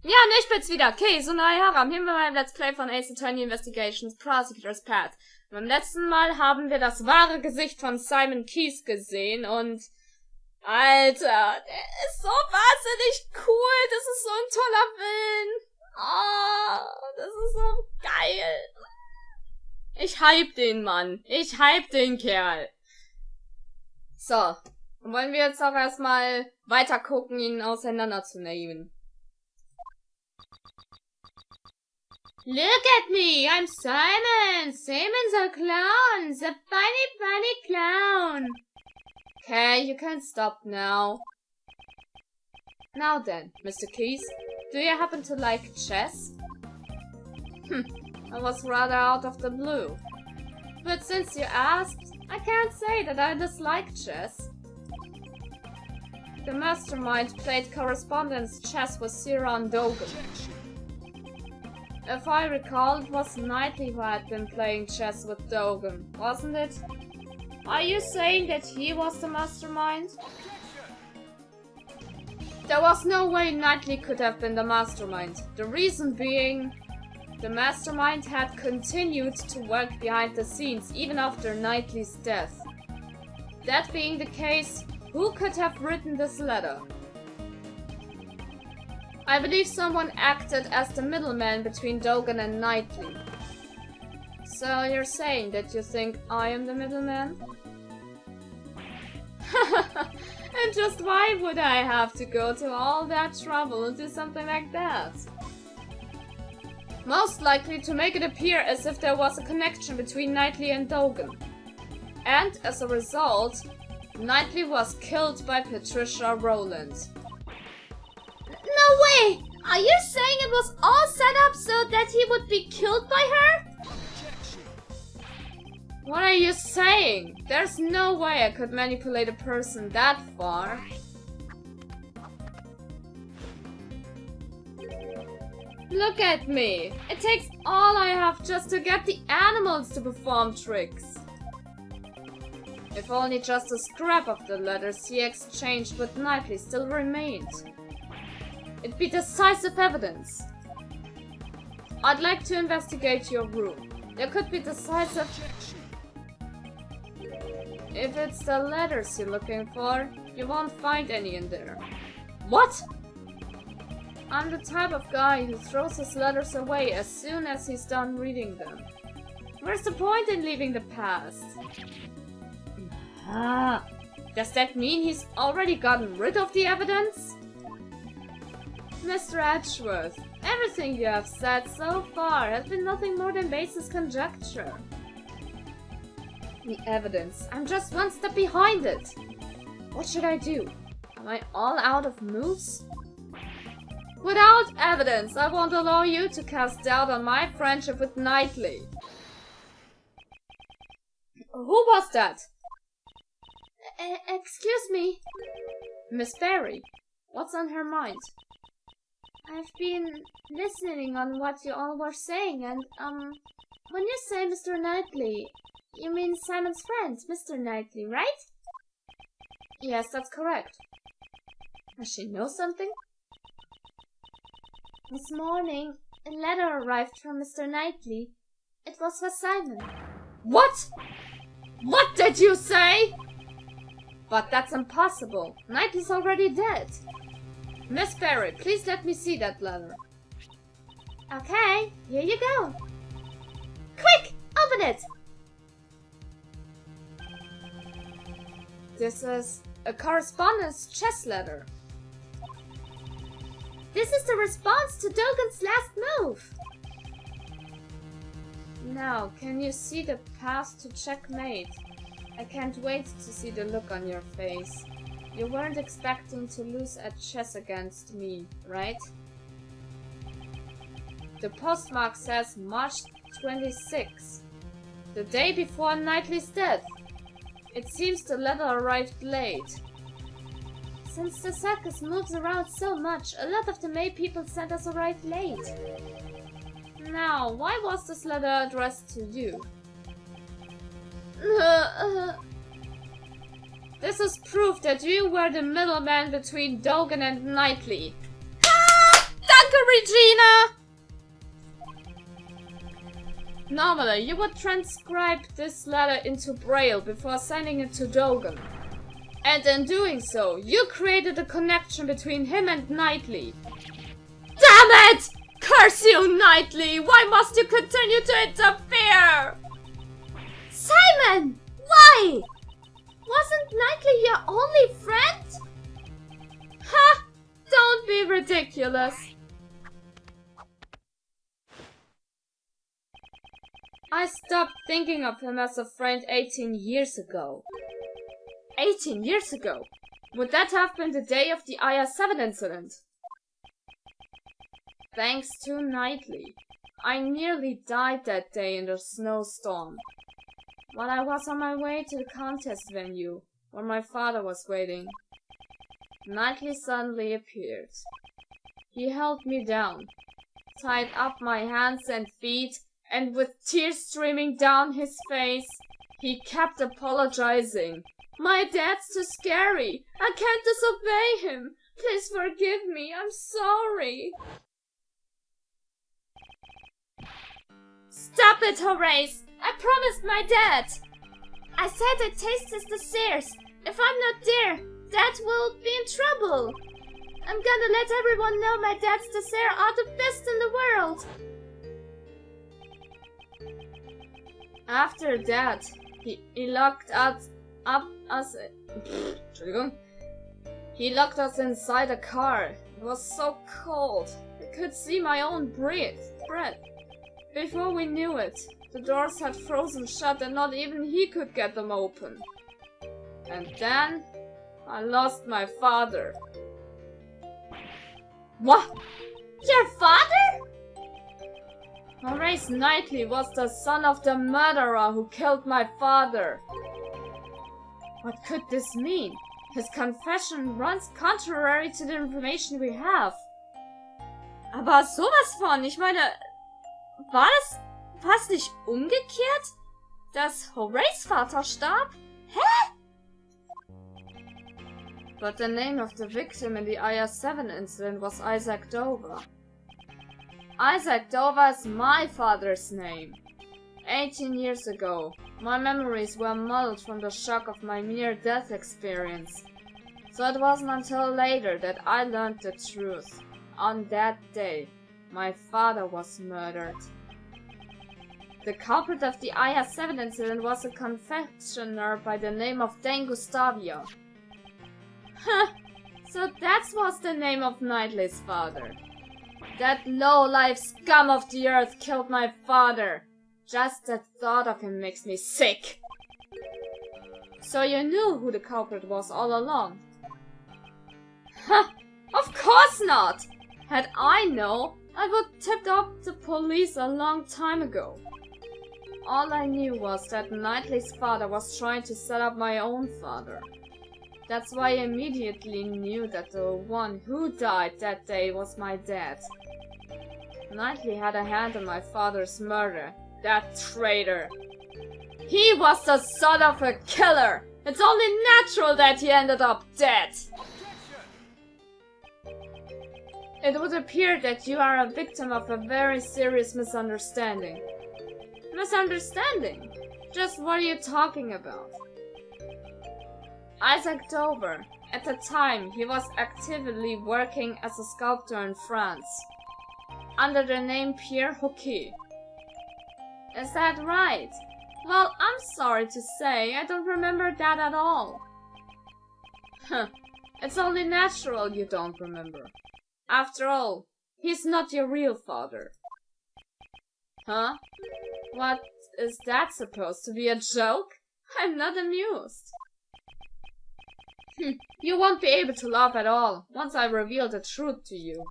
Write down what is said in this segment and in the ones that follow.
Ja, ne, ich bin's wieder. Okay, so neue Jahren. Hier beim Let's Play von Ace Attorney Investigations Prosecutor's Path. Beim letzten Mal haben wir das wahre Gesicht von Simon Keys gesehen und... Alter, der ist so wahnsinnig cool. Das ist so ein toller Film. Oh, das ist so geil. Ich hype den Mann. Ich hype den Kerl. So. Dann wollen wir jetzt auch erstmal weiter gucken, ihn auseinanderzunehmen. Look at me, I'm Simon. Simon's a clown. The funny clown. Okay, you can stop now. Now then, Mr. Keys, do you happen to like chess? I was rather out of the blue. But since you asked, I can't say that I dislike chess. The mastermind played correspondence chess with Siran Dogan. If I recall, it was Knightley who had been playing chess with Dogan, wasn't it? Are you saying that he was the mastermind? There was no way Knightley could have been the mastermind. The reason being, the mastermind had continued to work behind the scenes even after Knightley's death. That being the case, who could have written this letter? I believe someone acted as the middleman between Dogan and Knightley. So you're saying that you think I am the middleman? And just why would I have to go to all that trouble and do something like that? Most likely to make it appear as if there was a connection between Knightley and Dogan. And as a result, Knightley was killed by Patricia Rowland. No way! Are you saying it was all set up so that he would be killed by her? What are you saying? There's no way I could manipulate a person that far. Look at me! It takes all I have just to get the animals to perform tricks. If only just a scrap of the letters he exchanged with Knightley still remained. It'd be decisive evidence. I'd like to investigate your room. There could be decisive... If it's the letters you're looking for, you won't find any in there. What? I'm the type of guy who throws his letters away as soon as he's done reading them. Where's the point in leaving the past? Does that mean he's already gotten rid of the evidence? Mr. Edgeworth, everything you have said so far has been nothing more than baseless conjecture. The evidence. I'm just one step behind it. What should I do? Am I all out of moves? Without evidence, I won't allow you to cast doubt on my friendship with Knightley. Who was that? Excuse me. Miss Barry, what's on her mind? I've been listening on what you all were saying and, when you say Mr. Knightley, you mean Simon's friend, Mr. Knightley, right? Yes, that's correct. Does she know something? This morning, a letter arrived from Mr. Knightley. It was for Simon. What? What did you say? But that's impossible. Knightley's already dead. Miss Barry, please let me see that letter. Okay, here you go. Quick, open it! This is a correspondence chess letter. This is the response to Dogan's last move. Now, can you see the path to checkmate? I can't wait to see the look on your face. You weren't expecting to lose at chess against me, right? The postmark says March 26, the day before Knightley's death. It seems the letter arrived late. Since the circus moves around so much, a lot of the May people's letters arrive late. Now, why was this letter addressed to you? This is proof that you were the middleman between Dogan and Knightley. Ah! Danke, Regina! Normally, you would transcribe this letter into Braille before sending it to Dogan. And in doing so, you created a connection between him and Knightley. Damn it! Curse you, Knightley! Why must you continue to interfere? Simon! Why? Wasn't Knightley your only friend? Ha! Don't be ridiculous. I stopped thinking of him as a friend 18 years ago. 18 years ago? Would that have been the day of the IR-7 incident? Thanks to Knightley, I nearly died that day in the snowstorm. While I was on my way to the contest venue, where my father was waiting, Knightley suddenly appeared. He held me down, tied up my hands and feet, and with tears streaming down his face, he kept apologizing. My dad's too scary. I can't disobey him. Please forgive me. I'm sorry. Stop it, Horace. I promised my dad. I said I'd taste his desserts. If I'm not there, Dad will be in trouble. I'm gonna let everyone know my dad's desserts are the best in the world. After that, he locked us He locked us inside a car. It was so cold. I could see my own breath. Before we knew it, the doors had frozen shut and not even he could get them open. And then, I lost my father. What? Your father? Horace Knightley was the son of the murderer who killed my father. What could this mean? His confession runs contrary to the information we have. Aber sowas von, ich meine, war das fast nicht umgekehrt? Dass Horace Vater starb? Hä? But the name of the victim in the IR-7 incident was Isaac Dover. Isaac Dover is my father's name. 18 years ago, my memories were muddled from the shock of my near-death experience. So it wasn't until later that I learned the truth. On that day, my father was murdered. The culprit of the IR-7 incident was a confectioner by the name of Dane Gustavia. Huh, so that was the name of Knightley's father. That low-life scum of the earth killed my father. Just the thought of him makes me sick. So you knew who the culprit was all along? Huh, of course not! Had I known, I would tipped off the police a long time ago. All I knew was that Knightley's father was trying to set up my own father. That's why I immediately knew that the one who died that day was my dad. Knightley had a hand in my father's murder. That traitor. He was the son of a killer. It's only natural that he ended up dead. It would appear that you are a victim of a very serious misunderstanding. Misunderstanding? Just what are you talking about? Isaac Dover. At the time, he was actively working as a sculptor in France, under the name Pierre Hockey. Is that right? Well, I'm sorry to say, I don't remember that at all. Huh, it's only natural you don't remember. After all, he's not your real father. Huh? What is that supposed to be, a joke? I'm not amused. You won't be able to laugh at all once I reveal the truth to you.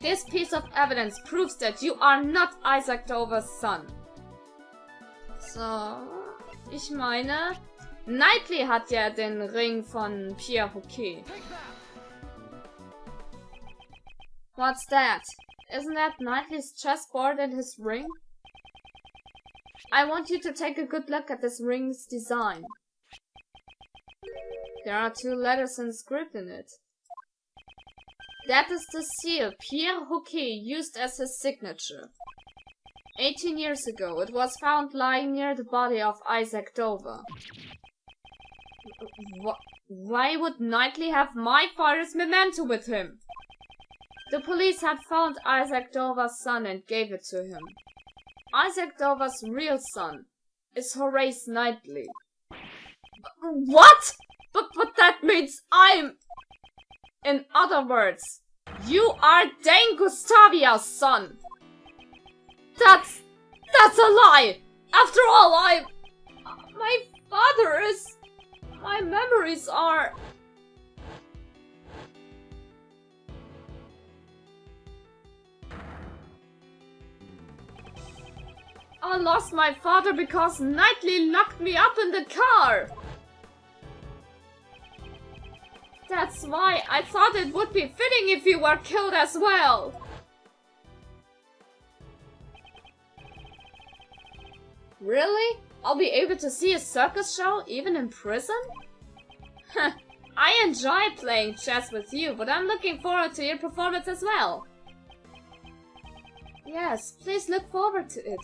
This piece of evidence proves that you are not Isaac Dovers son. So, ich meine, Knightley hat ja den Ring von Pierre Hockey. What's that? Isn't that Knightley's chessboard and his ring? I want you to take a good look at this ring's design. There are 2 letters inscribed in it. That is the seal Pierre Houquet used as his signature. 18 years ago, it was found lying near the body of Isaac Dover. Why would Knightley have my father's memento with him? The police had found Isaac Dover's son and gave it to him. Isaac Dover's real son is Horace Knightley. What? But that means I'm... In other words, you are Dane Gustavia's son. That's a lie. After all, my father is... My memories are... I lost my father because Knightley locked me up in the car. That's why I thought it would be fitting if you were killed as well. Really? I'll be able to see a circus show even in prison? I enjoy playing chess with you, but I'm looking forward to your performance as well. Yes, please look forward to it.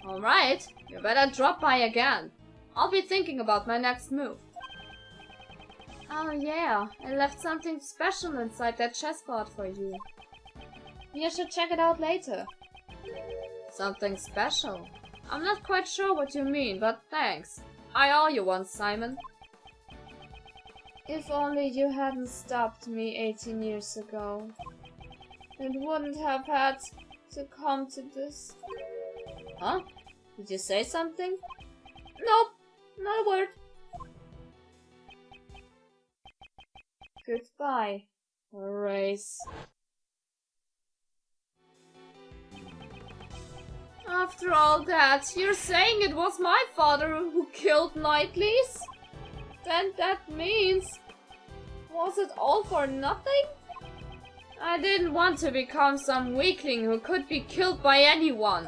Alright, you better drop by again. I'll be thinking about my next move. Oh yeah, I left something special inside that chessboard for you. You should check it out later. Something special? I'm not quite sure what you mean, but thanks. I owe you one, Simon. If only you hadn't stopped me 18 years ago. It wouldn't have had to come to this. Huh? Did you say something? Nope, not a word. Goodbye, Horace. After all that, you're saying it was my father who killed Knightley's? Then that means... Was it all for nothing? I didn't want to become some weakling who could be killed by anyone.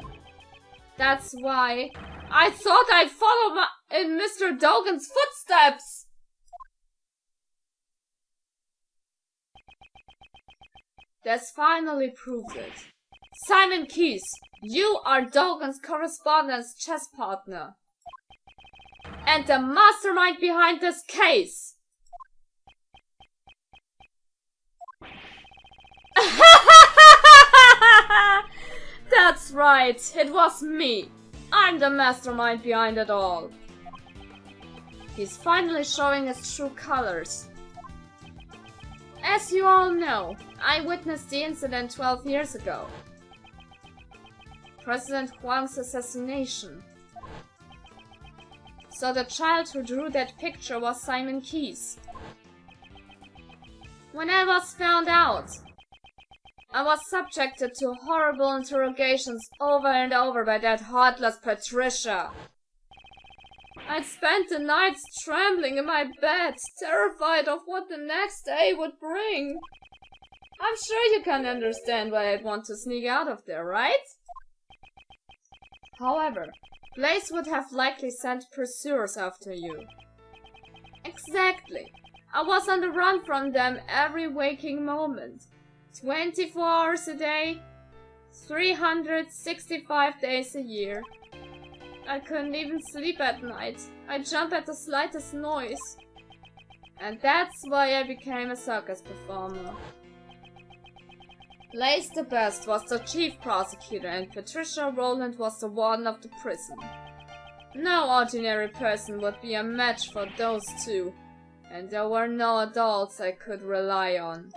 That's why I thought I'd follow in Mr. Dogan's footsteps. This finally proves it. Simon Keyes, you are Dogan's correspondence chess partner. And the mastermind behind this case. That's right, it was me. I'm the mastermind behind it all. He's finally showing his true colors. As you all know, I witnessed the incident 12 years ago. President Huang's assassination. So the child who drew that picture was Simon Keyes. When I was found out, I was subjected to horrible interrogations over and over by that heartless Patricia. I'd spent the nights trembling in my bed, terrified of what the next day would bring. I'm sure you can understand why I'd want to sneak out of there, right? However, Blaze would have likely sent pursuers after you. Exactly. I was on the run from them every waking moment. 24 hours a day, 365 days a year. I couldn't even sleep at night. I'd jump at the slightest noise. And that's why I became a circus performer. Blaze the Best was the chief prosecutor and Patricia Rowland was the warden of the prison. No ordinary person would be a match for those two, and there were no adults I could rely on.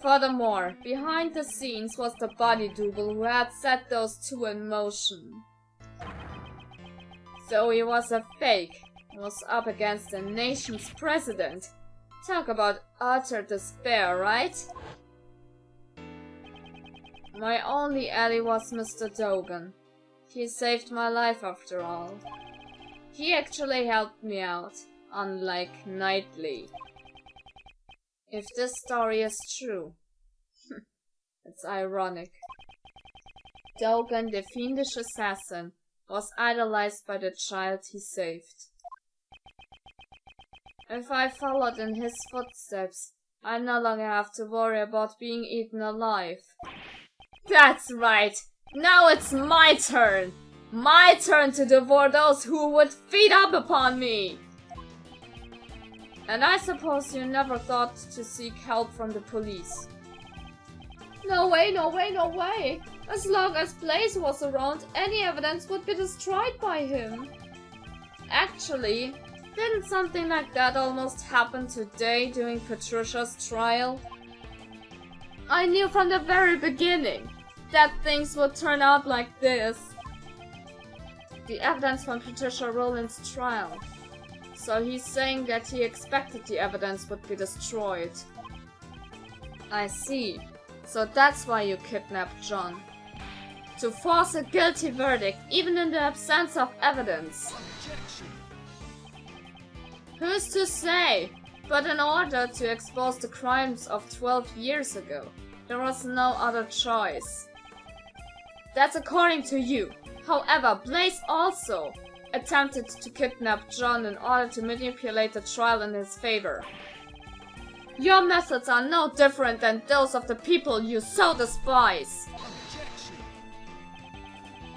Furthermore, behind the scenes was the body double who had set those two in motion. So he was a fake, was up against the nation's president. Talk about utter despair, right? My only ally was Mr. Dogan. He saved my life after all. He actually helped me out, unlike Knightley. If this story is true, it's ironic. Dogan, the fiendish assassin, was idolized by the child he saved. If I followed in his footsteps, I no longer have to worry about being eaten alive. That's right! Now it's my turn! My turn to devour those who would feed up upon me! And I suppose you never thought to seek help from the police. No way, no way, no way! As long as Blaze was around, any evidence would be destroyed by him. Actually, didn't something like that almost happen today during Patricia's trial? I knew from the very beginning that things would turn out like this. The evidence from Patricia Rowland's trial. So he's saying that he expected the evidence would be destroyed. I see. So that's why you kidnapped John. To force a guilty verdict, even in the absence of evidence. Who's to say? But in order to expose the crimes of 12 years ago, there was no other choice. That's according to you. However, Blaze also attempted to kidnap John in order to manipulate the trial in his favor. Your methods are no different than those of the people you so despise.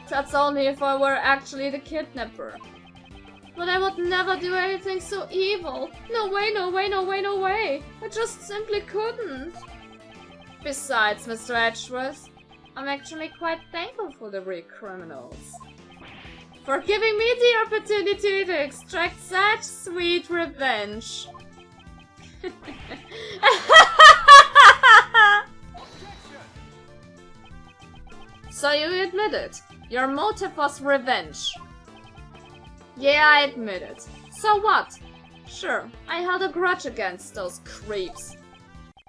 That's only if I were actually the kidnapper. But I would never do anything so evil. No way, no way, no way, no way. I just simply couldn't. Besides, Mr. Edgeworth, I'm actually quite thankful for the real criminals. For giving me the opportunity to extract such sweet revenge. So you admit it. Your motive was revenge. Yeah, I admit it. So what? Sure, I held a grudge against those creeps.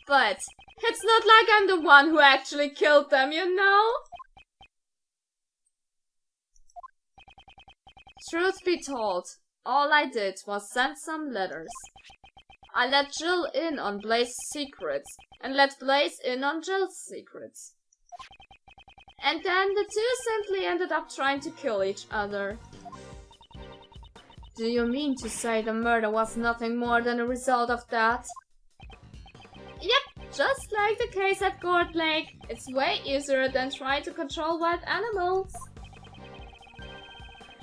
But it's not like I'm the one who actually killed them, you know? Truth be told, all I did was send some letters. I let Jill in on Blaze's secrets, and let Blaze in on Jill's secrets. And then the two simply ended up trying to kill each other. Do you mean to say the murder was nothing more than a result of that? Yep, just like the case at Gourd Lake, it's way easier than trying to control wild animals.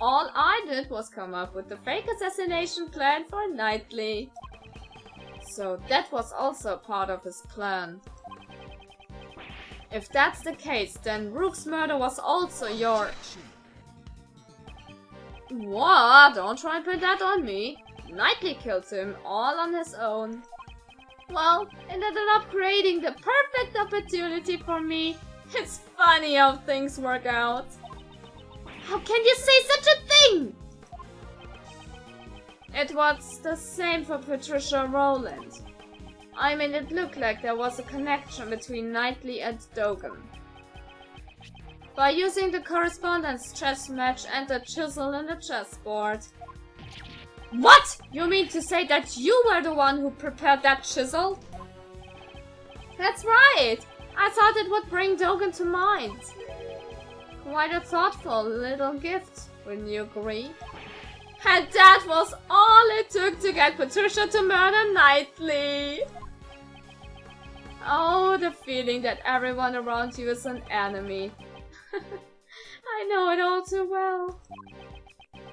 All I did was come up with the fake assassination plan for Knightley. So that was also part of his plan. If that's the case, then Rook's murder was also your... What? Don't try and put that on me. Knightley killed him all on his own. Well, it ended up creating the perfect opportunity for me. It's funny how things work out. How can you say such a thing? It was the same for Patricia Rowland. I mean, it looked like there was a connection between Knightley and Dogan. By using the correspondence chess match and the chisel in the chessboard. What? You mean to say that you were the one who prepared that chisel? That's right! I thought it would bring Dogan to mind. Quite a thoughtful little gift, wouldn't you agree? And that was all it took to get Patricia to murder Knightley! Oh, the feeling that everyone around you is an enemy. I know it all too well.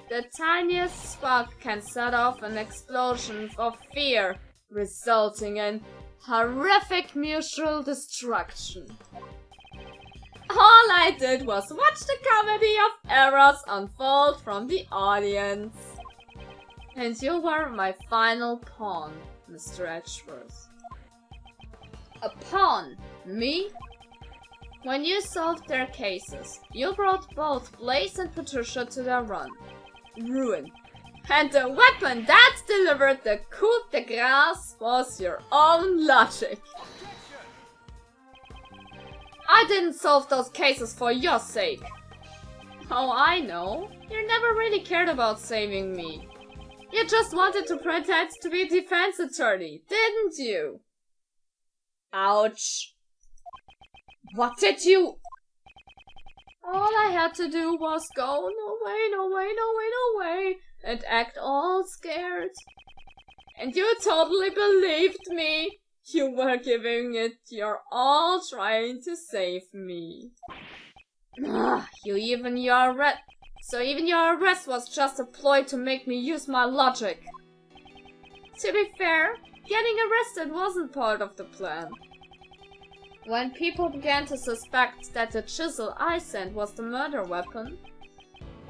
The tiniest spark can set off an explosion of fear, resulting in horrific mutual destruction. All I did was watch the comedy of errors unfold from the audience. And you were my final pawn, Mr. Edgeworth. A pawn? Me? When you solved their cases, you brought both Blaze and Patricia to their ruin. And the weapon that delivered the coup de grace was your own logic. I didn't solve those cases for your sake. Oh, I know. You never really cared about saving me. You just wanted to pretend to be a defense attorney, didn't you? Ouch. What did you... All I had to do was go, no way, no way, no way, no way, and act all scared. And you totally believed me. You were giving it your all trying to save me. Even your arrest was just a ploy to make me use my logic. To be fair, getting arrested wasn't part of the plan. When people began to suspect that the chisel I sent was the murder weapon,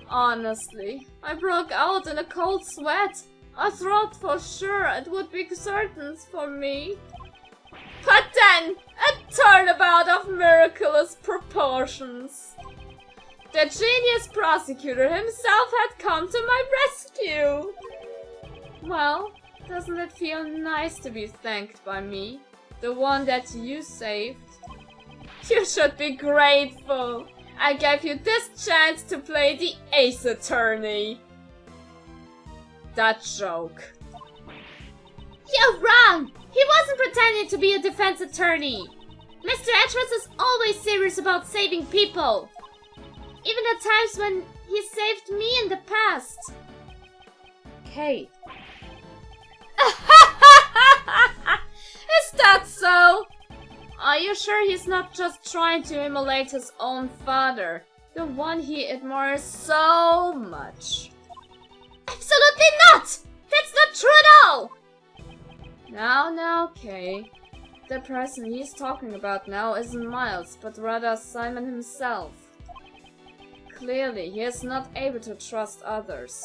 honestly, I broke out in a cold sweat. I thought for sure it would be certain for me. But then, a turnabout of miraculous proportions. The genius prosecutor himself had come to my rescue. Well, doesn't it feel nice to be thanked by me, the one that you saved? You should be grateful. I gave you this chance to play the ace attorney. That joke. You're wrong! He wasn't pretending to be a defense attorney. Mr. Edgeworth is always serious about saving people. Even the times when he saved me in the past. Kate. Is that so? Are you sure he's not just trying to emulate his own father, the one he admires so much? Absolutely not! That's not true at all! Now, Kay. The person he's talking about now isn't Miles, but rather Simon himself. Clearly, he is not able to trust others.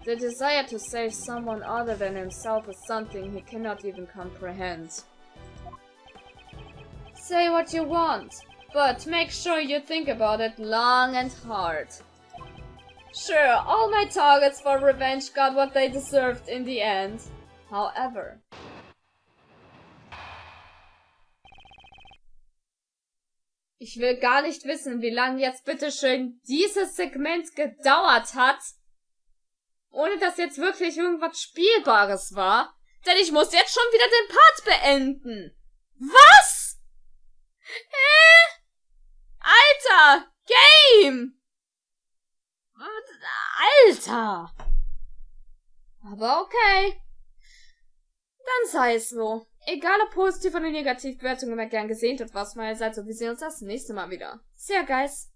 The desire to save someone other than himself is something he cannot even comprehend. Say what you want, but make sure you think about it long and hard. Sure, all my targets for revenge got what they deserved in the end. However, ich will gar nicht wissen, wie lange jetzt bitteschön dieses Segment gedauert hat, ohne dass jetzt wirklich irgendwas Spielbares war, denn ich muss jetzt schon wieder den Part beenden. Was? Alter! Game! Alter! Aber okay. Dann sei es so. Egal ob positiv oder negativ, Bewertung immer gern gesehen und was meinerseits und wir sehen uns das nächste Mal wieder. See ya, guys!